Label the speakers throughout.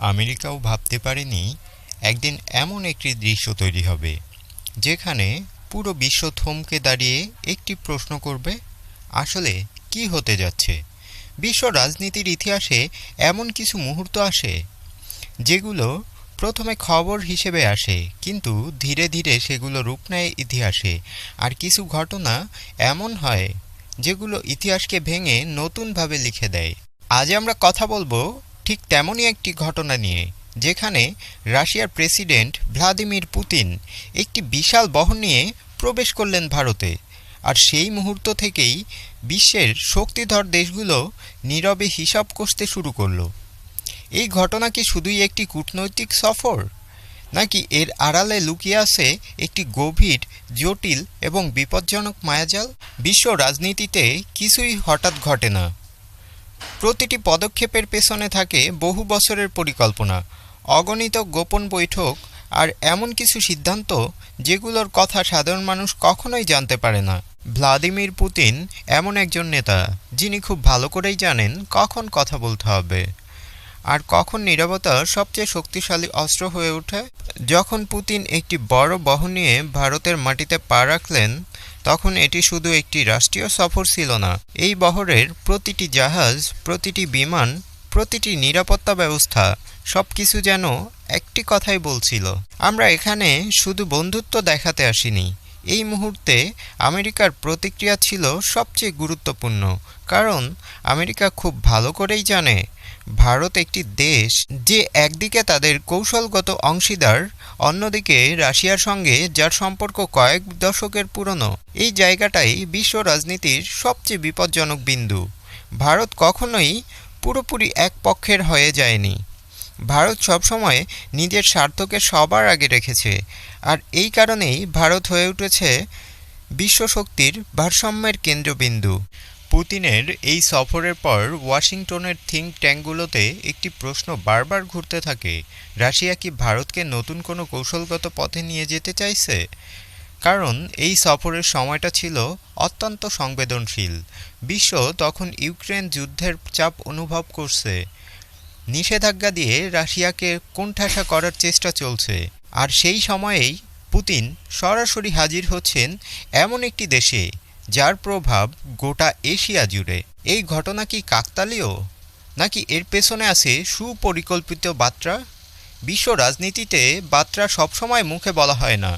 Speaker 1: আমেরিকাও ভাবতে পারেনি একদিন এমন একটি দৃশ্য তৈরি হবে যেখানে পুরো বিশ্ব থমকে দাঁড়িয়ে একটি প্রশ্ন করবে, আসলে কি হতে যাচ্ছে। বিশ্ব রাজনীতির ইতিহাসে এমন কিছু মুহূর্ত আসে যেগুলো প্রথমে খবর হিসেবে আসে, কিন্তু ধীরে ধীরে সেগুলো রূপ নেয় ইতিহাসে। আর কিছু ঘটনা এমন হয় যেগুলো ইতিহাসকে ভেঙে নতুনভাবে লিখে দেয়। আজ আমরা কথা বলবো ঠিক তেমনই একটি ঘটনা নিয়ে, যেখানে রাশিয়ার প্রেসিডেন্ট ভ্লাদিমির পুতিন একটি বিশাল বহর নিয়ে প্রবেশ করলেন ভারতে। আর সেই মুহূর্ত থেকেই বিশ্বের শক্তিধর দেশগুলো নীরবে হিসাব কষতে শুরু করলো। এই ঘটনা কি শুধুই একটি কূটনৈতিক সফর, নাকি এর আড়ালে লুকিয়ে আছে একটি গভীর, জটিল এবং বিপজ্জনক মায়াজাল? বিশ্ব রাজনীতিতে কিছুই হঠাৎ ঘটে না। প্রতিটি পদক্ষেপের পেছনে থাকে বহু বছরের পরিকল্পনা, অগণিত গোপন বৈঠক আর এমন কিছু সিদ্ধান্ত যেগুলোর কথা সাধারণ মানুষ কখনোই জানতে পারে না। ভ্লাদিমির পুতিন এমন একজন নেতা যিনি খুব ভালো করেই জানেন কখন কথা বলতে হবে আর কখন নীরবতা সবচেয়ে শক্তিশালী অস্ত্র হয়ে ওঠে। যখন পুতিন একটি বড় বহর নিয়ে ভারতের মাটিতে পা রাখলেন, তখন এটি শুধু একটি রাষ্ট্রীয় সফর ছিল না। এই বহরের প্রতিটি জাহাজ, প্রতিটি বিমান, প্রতিটি নিরাপত্তা ব্যবস্থা সবকিছু যেন একটি কথাই বলছিল, আমরা এখানে শুধু বন্ধুত্ব দেখাতে আসিনি। এই মুহূর্তে আমেরিকার প্রতিক্রিয়া ছিল সবচেয়ে গুরুত্বপূর্ণ, কারণ আমেরিকা খুব ভালো করেই জানে ভারত একটি দেশ যে একদিকে তাদের কৌশলগত অংশীদার, অন্যদিকে রাশিয়ার সঙ্গে যার সম্পর্ক কয়েক দশকের পুরনো। এই জায়গাটাই বিশ্ব রাজনীতির সবচেয়ে বিপজ্জনক বিন্দু। ভারত কখনোই পুরোপুরি এক পক্ষের হয়ে যায়নি। ভারত সবসময় নিজের স্বার্থকে সবার আগে রেখেছে, আর এই কারণেই ভারত হয়ে উঠেছে বিশ্বশক্তির ভারসাম্যের কেন্দ্রবিন্দু। পুতিনের এই সফরের পর ওয়াশিংটনের থিঙ্ক ট্যাঙ্কগুলোতে একটি প্রশ্ন বারবার ঘুরতে থাকে, রাশিয়া কি ভারতকে নতুন কোনো কৌশলগত পথে নিয়ে যেতে চাইছে? কারণ এই সফরের সময়টা ছিল অত্যন্ত সংবেদনশীল। বিশ্ব তখন ইউক্রেন যুদ্ধের চাপ অনুভব করছে, নিষেধাজ্ঞা দিয়ে রাশিয়াকে কোণঠাসা করার চেষ্টা চলছে। আর সেই সময়েই পুতিন সরাসরি হাজির হচ্ছেন এমন একটি দেশে যার প্রভাব গোটা এশিয়া জুড়ে। এই ঘটনা কি কাকতালীয়, নাকি এর পেছনে আছে সুপরিকল্পিত বার্তা? বিশ্ব রাজনীতিতে বার্তা সবসময় মুখে বলা হয় না,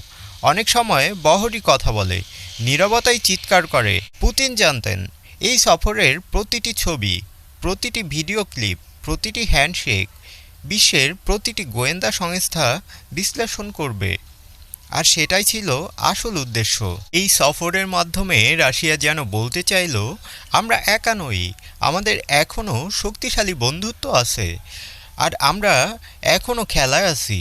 Speaker 1: অনেক সময় বহরই কথা বলে, নীরবতাই চিৎকার করে। পুতিন জানতেন এই সফরের প্রতিটি ছবি, প্রতিটি ভিডিও ক্লিপ, প্রতিটি হ্যান্ডশেক বিশ্বের প্রতিটি গোয়েন্দা সংস্থা বিশ্লেষণ করবে। আর সেটাই ছিল আসল উদ্দেশ্য। এই সফরের মাধ্যমে রাশিয়া যেন বলতে চাইল, আমরা একা নই, আমাদের এখনও শক্তিশালী বন্ধুত্ব আছে, আর আমরা এখনও খেলায় আছি।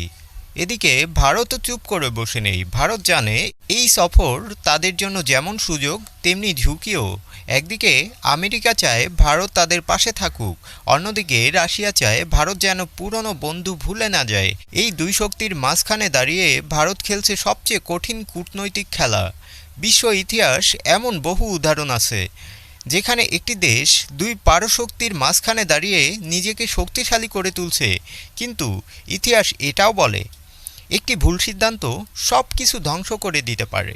Speaker 1: এদিকে ভারতও চুপ করে বসে নেই। ভারত জানে এই সফর তাদের জন্য যেমন সুযোগ তেমনি ঝুঁকিও। একদিকে আমেরিকা চায় ভারত তাদের পাশে থাকুক, অন্যদিকে রাশিয়া চায় ভারত যেন পুরনো বন্ধু ভুলে না যায়। এই দুই শক্তির মাঝখানে দাঁড়িয়ে ভারত খেলছে সবচেয়ে কঠিন কূটনৈতিক খেলা। বিশ্ব ইতিহাস এমন বহু উদাহরণ আছে যেখানে একটি দেশ দুই পারশক্তির মাঝখানে দাঁড়িয়ে নিজেকে শক্তিশালী করে তুলছে, কিন্তু ইতিহাস এটাও বলে একটি ভুল সিদ্ধান্ত সব কিছু ধ্বংস করে দিতে পারে।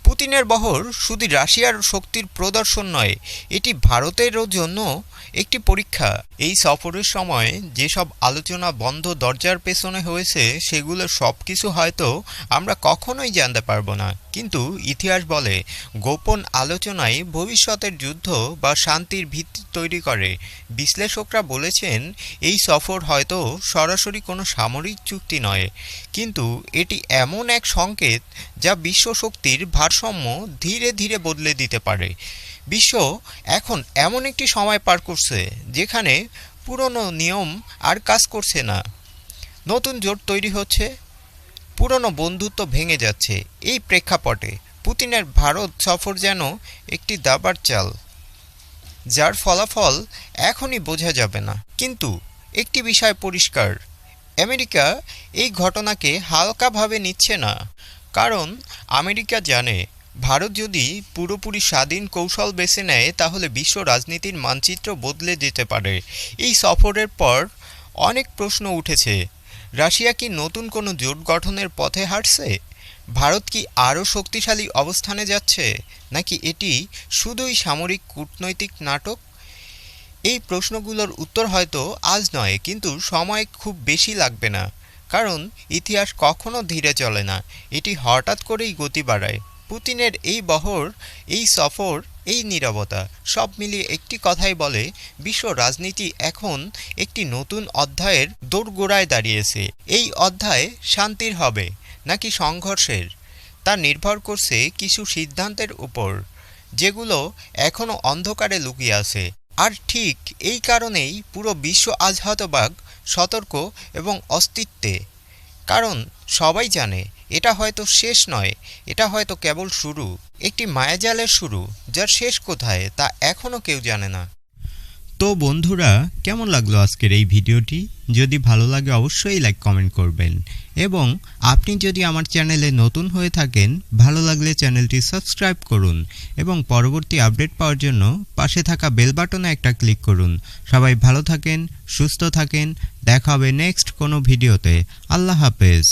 Speaker 1: পুতিনের বহর শুধু রাশিয়ার শক্তির প্রদর্শন নয়, এটি ভারতেরও জন্য একটি পরীক্ষা। এই সফরের সময় যেসব আলোচনা বন্ধ দরজার পেছনে হয়েছে সেগুলো সব কিছু হয়তো আমরা কখনোই জানতে পারবো না, কিন্তু ইতিহাস বলে গোপন আলোচনায় ভবিষ্যতের যুদ্ধ বা শান্তির ভিত্তি তৈরি করে। বিশ্লেষকরা বলেছেন এই সফর হয়তো সরাসরি কোনো সামরিক চুক্তি নয়, কিন্তু এটি এমন এক সংকেত যা বিশ্ব শক্তির ভারসাম্য ধীরে ধীরে বদলে দিতে পারে। বিশ্ব এখন এমন একটি সময় পার করছে যেখানে পুরনো নিয়ম আর কাজ করছে না, নতুন জোট তৈরি হচ্ছে, পুরনো বন্ধুত্ব ভেঙে যাচ্ছে। এই প্রেক্ষাপটে পুতিনের ভারত সফর যেন একটি দাবার চাল, যার ফলাফল এখনই বোঝা যাবে না। কিন্তু একটি বিষয় পরিষ্কার, আমেরিকা এই ঘটনাকে হালকাভাবে নিচ্ছে না, কারণ আমেরিকা জানে ভারত যদি পুরোপুরি স্বাধীন কৌশল বেছে নেয় তাহলে বিশ্ব রাজনীতির মানচিত্র বদলে যেতে পারে। এই সফরের পর অনেক প্রশ্ন উঠেছে। রাশিয়া কি নতুন কোনো জোট গঠনের পথে হাঁটছে? ভারত কি আরও শক্তিশালী অবস্থানে যাচ্ছে, নাকি এটি শুধুই সামরিক কূটনৈতিক নাটক? এই প্রশ্নগুলোর উত্তর হয়তো আজ নয়, কিন্তু সময় খুব বেশি লাগবে না। কারণ ইতিহাস কখনো ধীরে চলে না, এটি হঠাৎ করেই গতি বাড়ায়। পুতিনের এই বহর, এই সফর, এই নীরবতা সব মিলিয়ে একটি কথাই বলে, বিশ্ব রাজনীতি এখন একটি নতুন অধ্যায়ের দোরগোড়ায় দাঁড়িয়েছে। এই অধ্যায় শান্তির হবে নাকি সংঘর্ষের, তা নির্ভর করছে কিছু সিদ্ধান্তের উপর, যেগুলো এখনও অন্ধকারে লুকিয়ে আছে। আর ঠিক এই কারণেই পুরো বিশ্ব আজ হতবাক, সতর্ক এবং অস্তিত্বে। কারণ সবাই জানে এটা হয়তো শেষ নয়, এটা হয়তো কেবল শুরু, একটি মায়াজালের শুরু, যার শেষ কোথায় তা এখনও কেউ জানে না। তো বন্ধুরা, কেমন লাগলো আজকের এই ভিডিওটি? যদি ভালো লাগে অবশ্যই লাইক কমেন্ট করবেন, এবং আপনি যদি আমার চ্যানেলে নতুন হয়ে থাকেন, ভালো লাগলে চ্যানেলটি সাবস্ক্রাইব করুন এবং পরবর্তী আপডেট পাওয়ার জন্য পাশে থাকা বেল বাটনে একটা ক্লিক করুন। সবাই ভালো থাকেন, সুস্থ থাকেন, দেখা হবে নেক্সট কোনো ভিডিওতে। আল্লাহ হাফেজ।